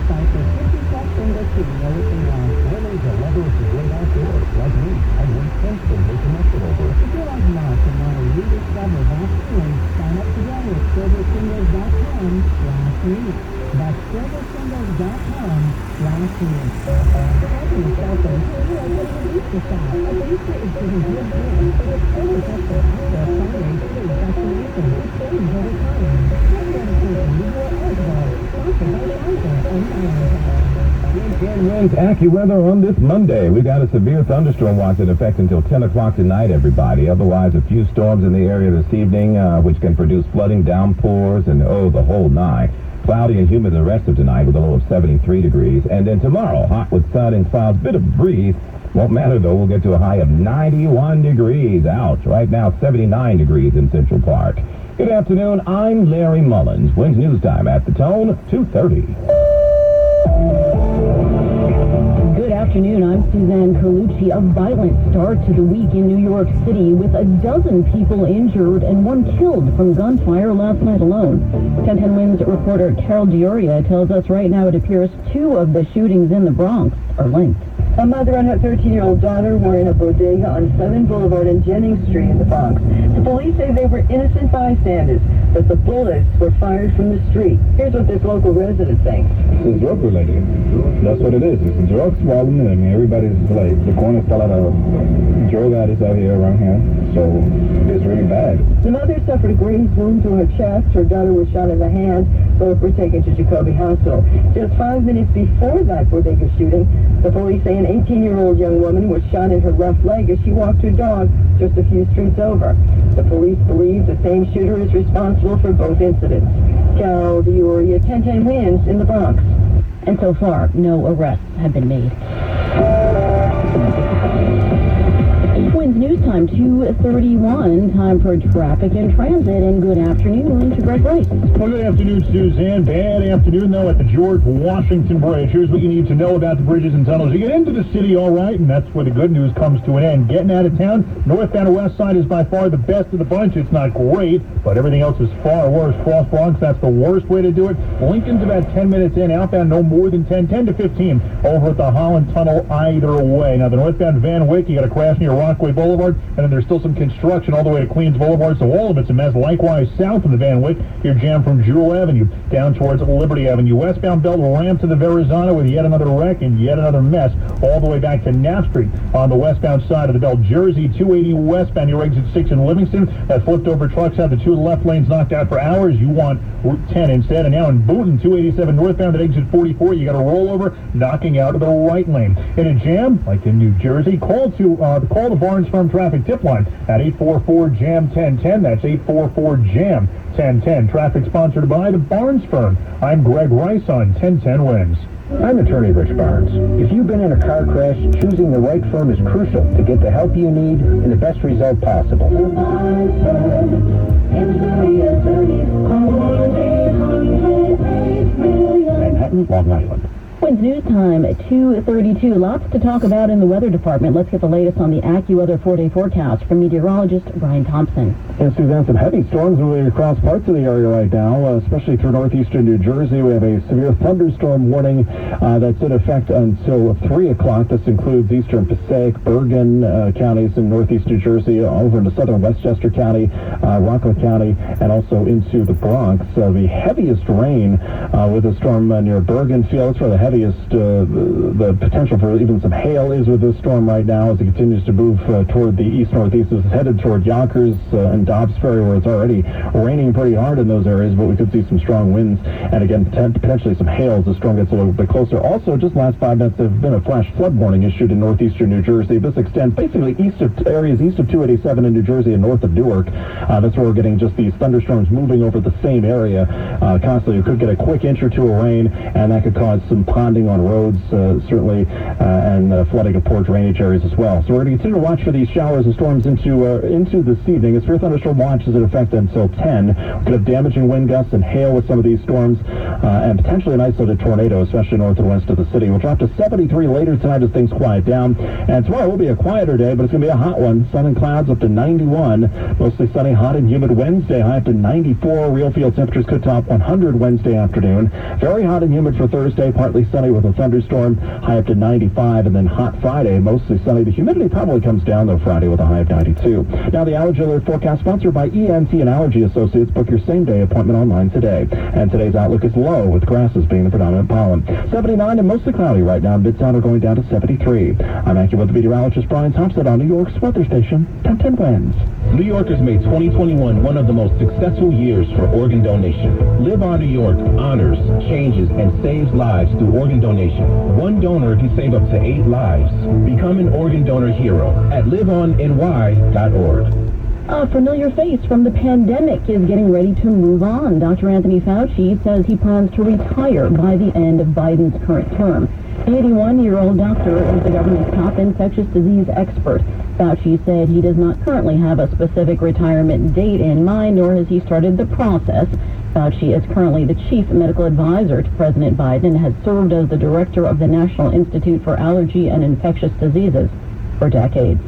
site for 50-plus singles to the ocean line. Women to lovers of great outdoors, like me. I went instantly connected over. If you like Mark and want to rediscover that feeling, sign up today at silversingles.com/me. That's silversingles.com/me. Helping yourself in here, I'm going to use the shop. A booster is giving good deals, so it's only just for outdoor primary food destination. It changes over time. Get medication, you are eligible. Sponsored by Pfizer and Weekend winds, AccuWeather on this Monday. We got a severe thunderstorm watch in effect until 10 o'clock tonight, everybody. Otherwise, a few storms in the area this evening, which can produce flooding, downpours, and the whole nine. Cloudy and humid the rest of tonight with a low of 73 degrees. And then tomorrow, hot with sun and clouds, bit of breeze. Won't matter, though. We'll get to a high of 91 degrees. Ouch. Right now, 79 degrees in Central Park. Good afternoon. I'm Larry Mullins. Wings News Time at the Tone, 2:30. Good afternoon, I'm Suzanne Carlucci. A violent start to the week in New York City with a dozen people injured and one killed from gunfire last night alone. 1010 Winds reporter Carol Dioria tells us right now it appears two of the shootings in the Bronx are linked. A mother and her 13-year-old daughter were in a bodega on 7 Boulevard and Jennings Street in the Bronx. The police say they were innocent bystanders, but the bullets were fired from the street. Here's what this local resident thinks. It's drug-related. That's what it is. It's a drug swallowing. I mean, everybody's like, the corner's a lot of drug addicts out here around here, so it's really bad. The mother suffered a grazed wound to her chest. Her daughter was shot in the hand. Both were taken to Jacoby Hospital. Just 5 minutes before that bodega shooting, the police say an 18-year-old young woman was shot in her left leg as she walked her dog just a few streets over. The police believe the same shooter is responsible for both incidents. Carol Dioria, 1010 Winds in the Bronx. And so far, no arrests have been made. Winds News Time, 2:31. Time for traffic and transit. And good afternoon to Greg Rice. Well, good afternoon, Suzanne. Bad afternoon, though, at the George Washington Bridge. Here's what you need to know about the bridges and tunnels. You get into the city all right, and that's where the good news comes to an end. Getting out of town, northbound and west side is by far the best of the bunch. It's not great, but everything else is far worse. Cross Bronx, that's the worst way to do it. Lincoln's about 10 minutes in. Outbound, no more than 10 to 15 over at the Holland Tunnel either way. Now, the northbound Van Wyck, you got a crash near Rockaway Boulevard, and then there's still some construction all the way to Queens Boulevard, so all of it's a mess. Likewise, south of the Van Wyck, you're jammed from Jewel Avenue down towards Liberty Avenue. Westbound Belt ramp to the Verrazano with yet another wreck and yet another mess all the way back to Knapp Street on the westbound side of the Belt. Jersey 280 westbound, your exit 6 in Livingston. That flipped over trucks had the two left lanes knocked out for hours. You want Route 10 instead. And now in Boonton, 287 northbound at exit 44, you got a rollover knocking out of the right lane. In a jam, like in New Jersey, call the Barnes Firm traffic tip line at 844-JAM-1010. That's 844-JAM-1010. Traffic sponsored by the Barnes Firm. I'm Greg Rice on 1010 Winds. I'm attorney Rich Barnes. If you've been in a car crash, choosing the right firm is crucial to get the help you need and the best result possible. Manhattan, Long Island. Winds News Time at 2:32. Lots to talk about in the weather department. Let's get the latest on the AccuWeather 4-day forecast from meteorologist Brian Thompson. And Suzanne, some heavy storms moving across parts of the area right now, especially through northeastern New Jersey. We have a severe thunderstorm warning that's in effect until 3 o'clock. This includes eastern Passaic, Bergen counties in northeast New Jersey, over into southern Westchester County, Rockland County, and also into the Bronx. The heaviest rain with a storm near Bergen Field. That's where the heaviest, the potential for even some hail is with this storm right now as it continues to move toward the east-northeast. It's headed toward Yonkers and Dobbs Ferry, where it's already raining pretty hard in those areas, but we could see some strong winds and, again, potentially some hail as the storm gets a little bit closer. Also, just last 5 minutes, there have been a flash flood warning issued in northeastern New Jersey. This extends basically areas east of 287 in New Jersey and north of Newark. That's where we're getting just these thunderstorms moving over the same area constantly. You could get a quick inch or two of rain, and that could cause some ponding on roads, certainly, and flooding of poor drainage areas as well. So we're going to continue to watch for these showers and storms into this evening. A severe thunderstorm watch is in effect until 10. We could have damaging wind gusts and hail with some of these storms, and potentially an isolated tornado, especially north and west of the city. We'll drop to 73 later tonight as things quiet down. And tomorrow will be a quieter day, but it's going to be a hot one. Sun and clouds up to 91. Mostly sunny, hot and humid Wednesday, high up to 94. Real field temperatures could top 100 Wednesday afternoon. Very hot and humid for Thursday, partly sunny with a thunderstorm, high up to 95. And then hot Friday, mostly sunny. The humidity probably comes down, though, Friday with a high of 92. Now, the Allergy Alert forecast sponsored by ENT and Allergy Associates. Book your same-day appointment online today. And today's outlook is low, with grasses being the predominant pollen. 79 and mostly cloudy right now. Midtown are going down to 73. I'm AccuWeather meteorologist Brian Thompson on New York's weather station, 1010 Winds. New Yorkers made 2021 one of the most successful years for organ donation. Live On New York honors, changes, and saves lives through organ donation. One donor can save up to 8 lives. Become an organ donor hero at liveonny.org. A familiar face from the pandemic is getting ready to move on. Dr. Anthony Fauci says he plans to retire by the end of Biden's current term. The 81-year-old doctor is the government's top infectious disease expert. Fauci said he does not currently have a specific retirement date in mind, nor has he started the process. Fauci is currently the chief medical advisor to President Biden and has served as the director of the National Institute for Allergy and Infectious Diseases for decades.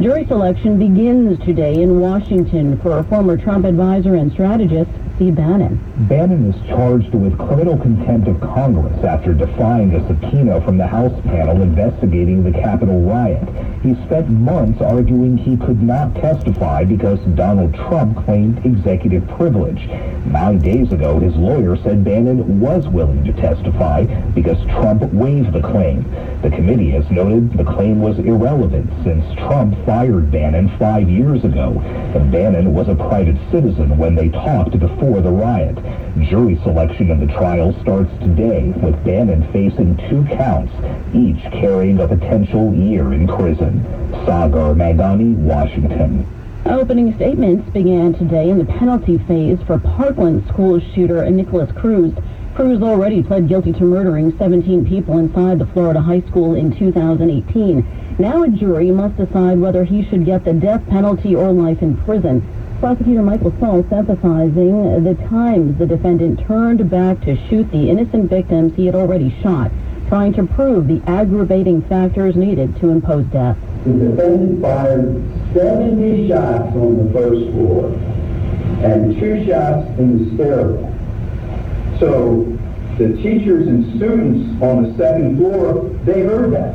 Jury selection begins today in Washington for a former Trump advisor and strategist, Steve Bannon. Bannon is charged with criminal contempt of Congress after defying a subpoena from the House panel investigating the Capitol riot. He spent months arguing he could not testify because Donald Trump claimed executive privilege. 9 days ago, his lawyer said Bannon was willing to testify because Trump waived the claim. The committee has noted the claim was irrelevant since Trump fired Bannon 5 years ago, and Bannon was a private citizen when they talked before the riot. Jury selection in the trial starts today, with Bannon facing 2 counts, each carrying a potential year in prison. Sagar Magani, Washington. Opening statements began today in the penalty phase for Parkland school shooter Nicholas Cruz. Cruz already pled guilty to murdering 17 people inside the Florida high school in 2018. Now a jury must decide whether he should get the death penalty or life in prison. Prosecutor Michael Saltz emphasizing the times the defendant turned back to shoot the innocent victims he had already shot, trying to prove the aggravating factors needed to impose death. The defendant fired 70 shots on the first floor and 2 shots in the stairwell. So the teachers and students on the second floor, they heard that.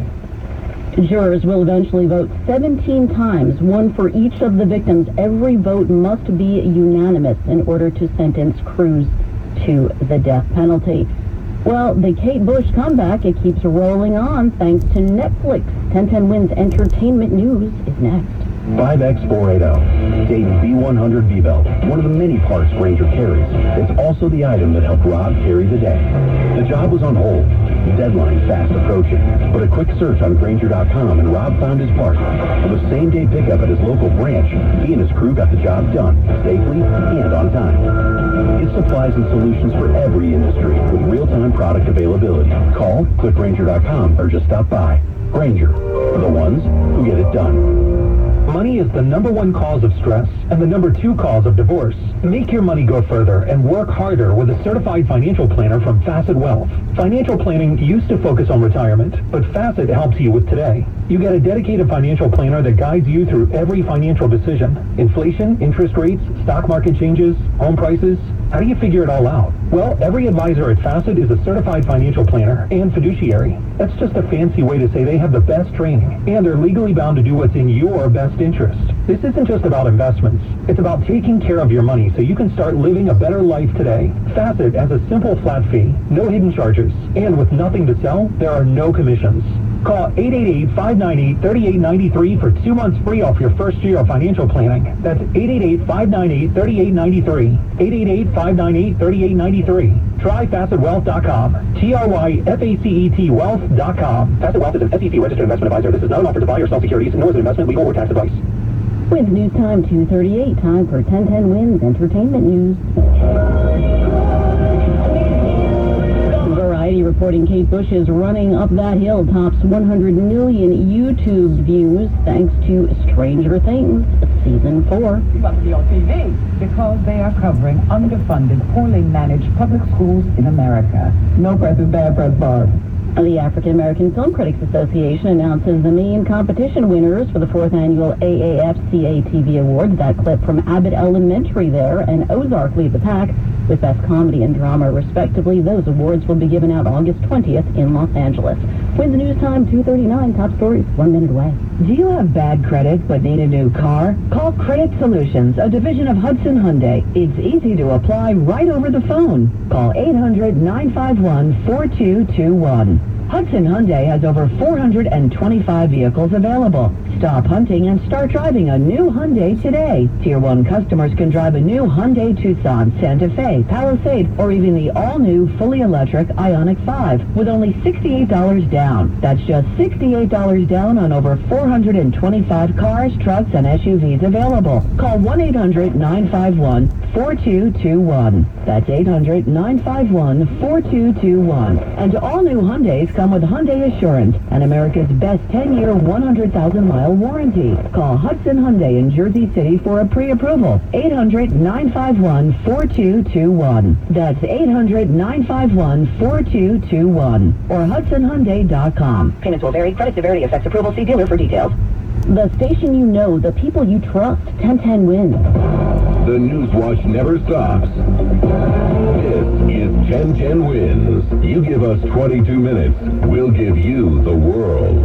Jurors will eventually vote 17 times, one for each of the victims. Every vote must be unanimous in order to sentence Cruz to the death penalty. Well, the Kate Bush comeback, it keeps rolling on thanks to Netflix. 1010 Winds Entertainment News is next. 5X480, Dayton B100 V-belt, one of the many parts Ranger carries. It's also the item that helped Rob carry the day. The job was on hold, deadline fast approaching, but a quick search on Grainger.com and Rob found his part. With a same-day pickup at his local branch, he and his crew got the job done, safely and on time. It supplies and solutions for every industry with real-time product availability. Call, click Grainger.com, or just stop by. Grainger, for the ones who get it done. Money is the #1 cause of stress and the #2 cause of divorce. Make your money go further and work harder with a certified financial planner from Facet Wealth. Financial planning used to focus on retirement, but Facet helps you with today. You get a dedicated financial planner that guides you through every financial decision. Inflation, interest rates, stock market changes, home prices. How do you figure it all out? Well, every advisor at Facet is a certified financial planner and fiduciary. That's just a fancy way to say they have the best training, and they're legally bound to do what's in your best interest. This isn't just about investments. It's about taking care of your money so you can start living a better life today. Facet has a simple flat fee, no hidden charges, and with nothing to sell, there are no commissions. Call 888-598-3893 for 2 months free off your first year of financial planning. That's 888-598-3893. 888-598-3893. Try FacetWealth.com. TRYFACET Wealth.com. Facet Wealth is an SEC registered investment advisor. This is not an offer to buy or sell securities, nor is it investment, legal, or tax advice. Winds News Time 2:38. Time for 1010 Winds Entertainment News. Variety reporting Kate Bush is running up that hill, tops 100 million YouTube views thanks to Stranger Things Season 4. You must be on TV. Because they are covering underfunded, poorly managed public schools in America. No press is bad press, Barb. The African American Film Critics Association announces the main competition winners for the 4th annual AAFCA TV Awards. That clip from Abbott Elementary there and Ozark lead the pack with Best Comedy and Drama, respectively. Those awards will be given out August 20th in Los Angeles. Wins News Time, 2:39. Top stories, 1 minute away. Do you have bad credit but need a new car? Call Credit Solutions, a division of Hudson Hyundai. It's easy to apply right over the phone. Call 800-951-4221. Hudson Hyundai has over 425 vehicles available. Stop hunting and start driving a new Hyundai today. Tier 1 customers can drive a new Hyundai Tucson, Santa Fe, Palisade, or even the all-new fully electric Ioniq 5 with only $68 down. That's just $68 down on over 425 cars, trucks, and SUVs available. Call 1-800-951-4221. That's 800-951-4221. And all new Hyundais come with Hyundai Assurance and America's best 10-year, 100,000-mile warranty. Call Hudson Hyundai in Jersey City for a pre-approval. 800-951-4221. That's 800-951-4221. Or HudsonHyundai.com. Payments will vary. Credit severity affects approval. See dealer for details. The station you know, the people you trust. 1010 wins. The News Watch never stops. This is 1010 Wins. You give us 22 minutes, we'll give you the world.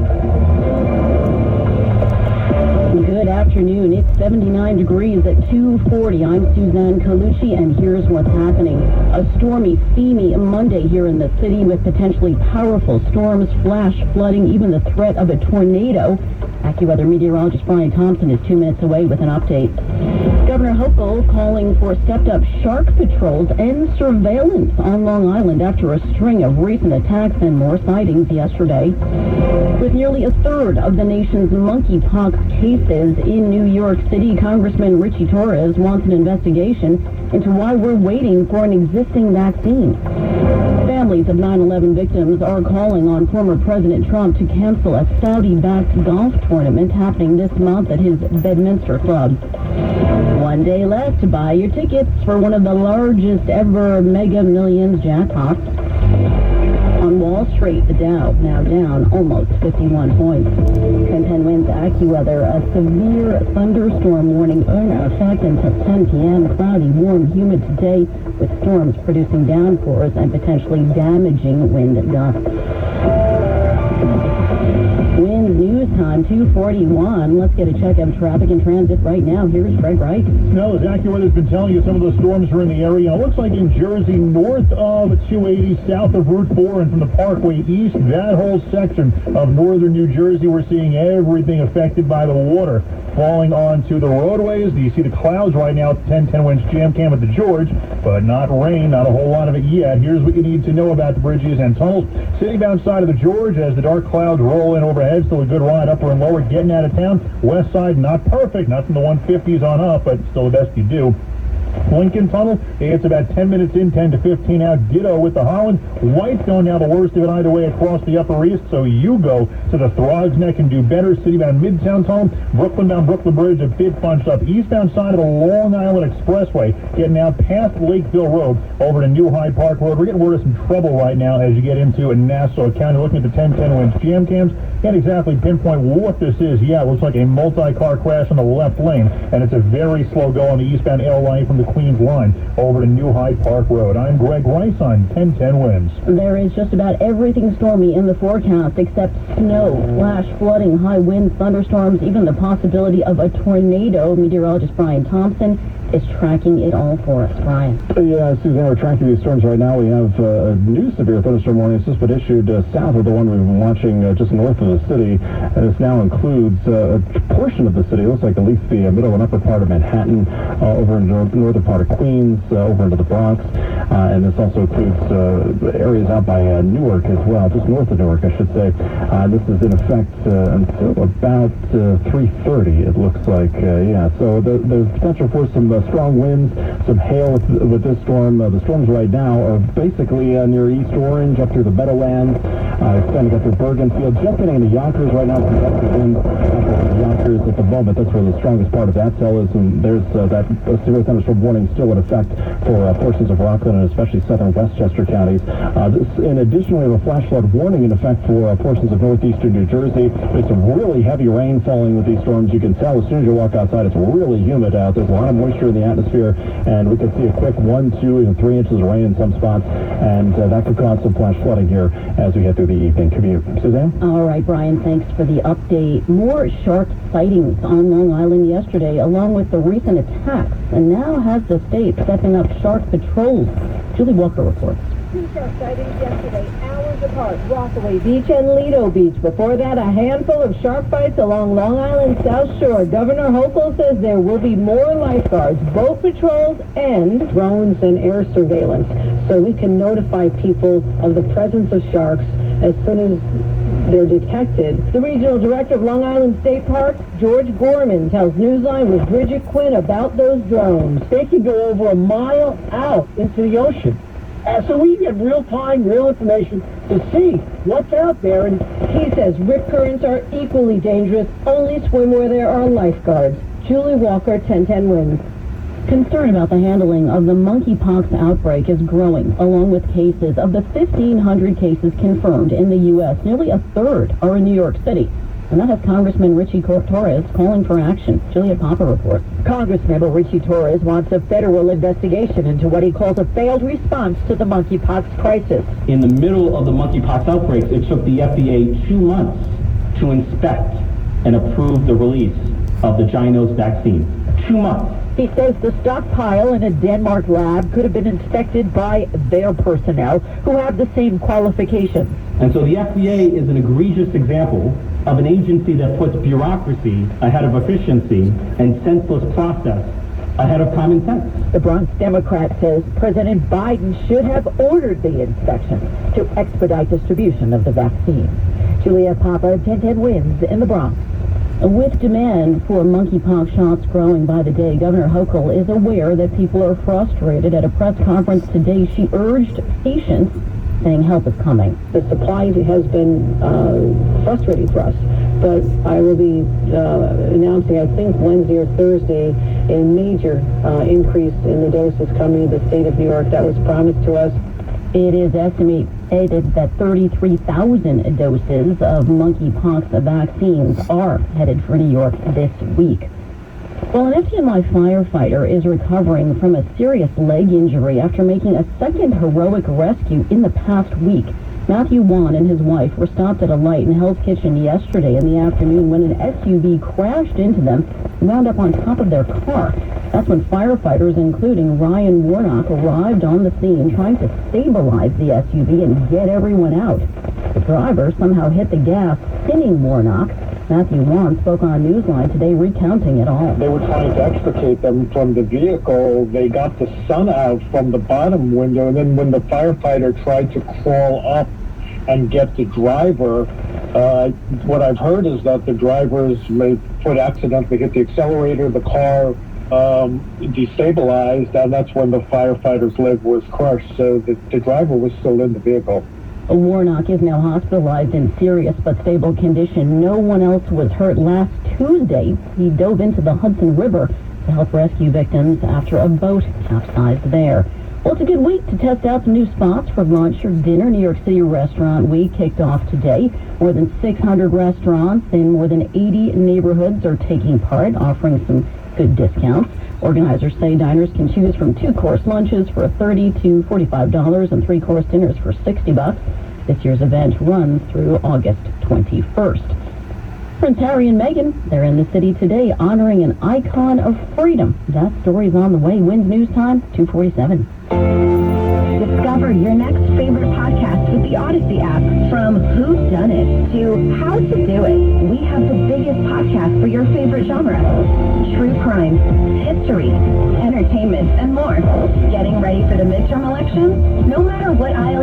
Good afternoon. It's 79 degrees at 2:40. I'm Suzanne Colucci, and here's what's happening. A stormy, steamy Monday here in the city with potentially powerful storms, flash flooding, even the threat of a tornado. AccuWeather meteorologist Brian Thompson is 2 minutes away with an update. Governor Hochul calling for stepped-up shark patrols and surveillance on Long Island after a string of recent attacks and more sightings yesterday. With nearly a third of the nation's monkeypox cases in New York City, Congressman Richie Torres wants an investigation into why we're waiting for an existing vaccine. Families of 9/11 victims are calling on former President Trump to cancel a Saudi-backed golf tournament happening this month at his Bedminster club. One day left to buy your tickets for one of the largest ever Mega Millions jackpots. On Wall Street, the Dow now down almost 51 points. 1010 wins AccuWeather. A severe thunderstorm warning in effect until 10 p.m. Cloudy, warm, humid today with storms producing downpours and potentially damaging wind gusts. Wind News Time, 2:41. Let's get a check of traffic and transit right now. Here's Greg Wright. No, as AccuWeather's been telling you, some of those storms are in the area. It looks like in Jersey, north of 280, south of Route 4, and from the Parkway east, that whole section of northern New Jersey, we're seeing everything affected by the water falling onto the roadways. You see the clouds right now at 1010 Winds Jam Cam at the George, but not rain, not a whole lot of it yet. Here's what you need to know about the bridges and tunnels. City-bound side of the George, as the dark clouds roll in overhead, still a good ride upper and lower, getting out of town. West side, not perfect, not from the 150s on up, but still the best you do. Lincoln Tunnel, it's about 10 minutes in, 10 to 15 out. Ditto with the Holland. White's going now the worst of it either way across the Upper East, so you go to the Throgs Neck and do better. City-bound Midtown Tunnel, Brooklyn-bound Brooklyn Bridge, a bit bunched up. Eastbound side of the Long Island Expressway, getting out past Lakeville Road over to New Hyde Park Road. We're getting word of some trouble right now as you get into Nassau County. Looking at the 1010 Winds Jam Cams, can't exactly pinpoint what this is. Yeah, it looks like a multi-car crash on the left lane, and it's a very slow go on the eastbound L line from the Queens line over to New Hyde Park Road. I'm Greg Rice on 1010 Winds. There is just about everything stormy in the forecast except snow, flash flooding, high winds, thunderstorms, even the possibility of a tornado. Meteorologist Brian Thompson is tracking it all for us. Brian. Yeah, Suzanne, we're tracking these storms right now. We have a new severe thunderstorm warning. It's just been issued south of the one we've been watching just north of the city. And this now includes a portion of the city. It looks like at least the middle and upper part of Manhattan, over in the northern part of Queens, over into the Bronx. And this also includes areas out by Newark as well, just north of Newark, I should say. This is in effect until about 3:30, it looks like. So there's potential for some strong winds, some hail with this storm. The storms right now are basically near East Orange, up through the Meadowlands, extending up through Bergenfield, just getting into Yonkers right now. Convective winds Yonkers at the moment. That's where the strongest part of that cell is, and there's that severe thunderstorm warning still in effect for portions of Rockland and especially southern Westchester counties. In addition, we have a flash flood warning in effect for portions of northeastern New Jersey. It's a really heavy rain falling with these storms. You can tell as soon as you walk outside, it's really humid out. There's a lot of moisture in the atmosphere, and we can see a quick 1, 2, even 3 inches of rain in some spots, and that could cause some flash flooding here as we head through the evening commute. Suzanne? All right, Brian, thanks for the update. More shark sightings on Long Island yesterday, along with the recent attacks, and now has the state stepping up shark patrols. Julie Walker reports. 2 shark sightings yesterday, hours apart, Rockaway Beach and Lido Beach. Before that, a handful of shark bites along Long Island's South Shore. Governor Hochul says there will be more lifeguards, boat patrols, and drones and air surveillance, so we can notify people of the presence of sharks as soon as they're detected. The regional director of Long Island State Parks, George Gorman, tells Newsline with Bridget Quinn about those drones. They can go over a mile out into the ocean. So we get real-time, real information to see what's out there. And he says rip currents are equally dangerous. Only swim where there are lifeguards. Julie Walker, 1010 Winds. Concern about the handling of the monkeypox outbreak is growing, along with cases. Of the 1,500 cases confirmed in the U.S., nearly a third are in New York City. And that has Congressman Richie Torres calling for action. Julia Papa reports. Congressmember Richie Torres wants a federal investigation into what he calls a failed response to the monkeypox crisis. In the middle of the monkeypox outbreaks, it took the FDA 2 months to inspect and approve the release of the Gynos vaccine. 2 months. He says the stockpile in a Denmark lab could have been inspected by their personnel who have the same qualifications. And so the FDA is an egregious example of an agency that puts bureaucracy ahead of efficiency and senseless process ahead of common sense. The Bronx Democrat says President Biden should have ordered the inspection to expedite distribution of the vaccine. Julia Papa, 1010 Winds in the Bronx. With demand for monkeypox shots growing by the day, Governor Hochul is aware that people are frustrated. At a press conference today, she urged patience, saying help is coming. The supply has been frustrating for us, but I will be announcing, I think Wednesday or Thursday, a major increase in the doses coming to the state of New York that was promised to us. It is estimated that 33,000 doses of monkeypox vaccines are headed for New York this week. Well, an FDNY firefighter is recovering from a serious leg injury after making a second heroic rescue in the past week. Matthew Wan and his wife were stopped at a light in Hell's Kitchen yesterday in the afternoon when an SUV crashed into them and wound up on top of their car. That's when firefighters, including Ryan Warnock, arrived on the scene trying to stabilize the SUV and get everyone out. The driver somehow hit the gas, pinning Warnock. Matthew Wan spoke on Newsline today recounting it all. they were trying to extricate them from the vehicle. They got the son out from the bottom window, and then when the firefighter tried to crawl up and get the driver, what I've heard is that the drivers may accidentally hit the accelerator, the car destabilized, and that's when the firefighter's leg was crushed. So the driver was still in the vehicle. Warnock is now hospitalized in serious but stable condition. No one else was hurt. Last Tuesday, he dove into the Hudson River to help rescue victims after a boat capsized there. Well, it's a good week to test out some new spots for lunch or dinner. New York City Restaurant Week kicked off today. More than 600 restaurants in more than 80 neighborhoods are taking part, offering some good discounts. Organizers say diners can choose from 2-course lunches for $30 to $45 and 3-course dinners for $60. This year's event runs through August 21st. Prince Harry and Meghan, they're in the city today honoring an icon of freedom. That story's on the way. Winds News Time, 2:47. Discover your next favorite podcast with the Odyssey app. From Who Done It to How to Do It, we have the biggest podcast for your favorite genre. True crime, history, entertainment, and more. Getting ready for the midterm election? No matter what aisle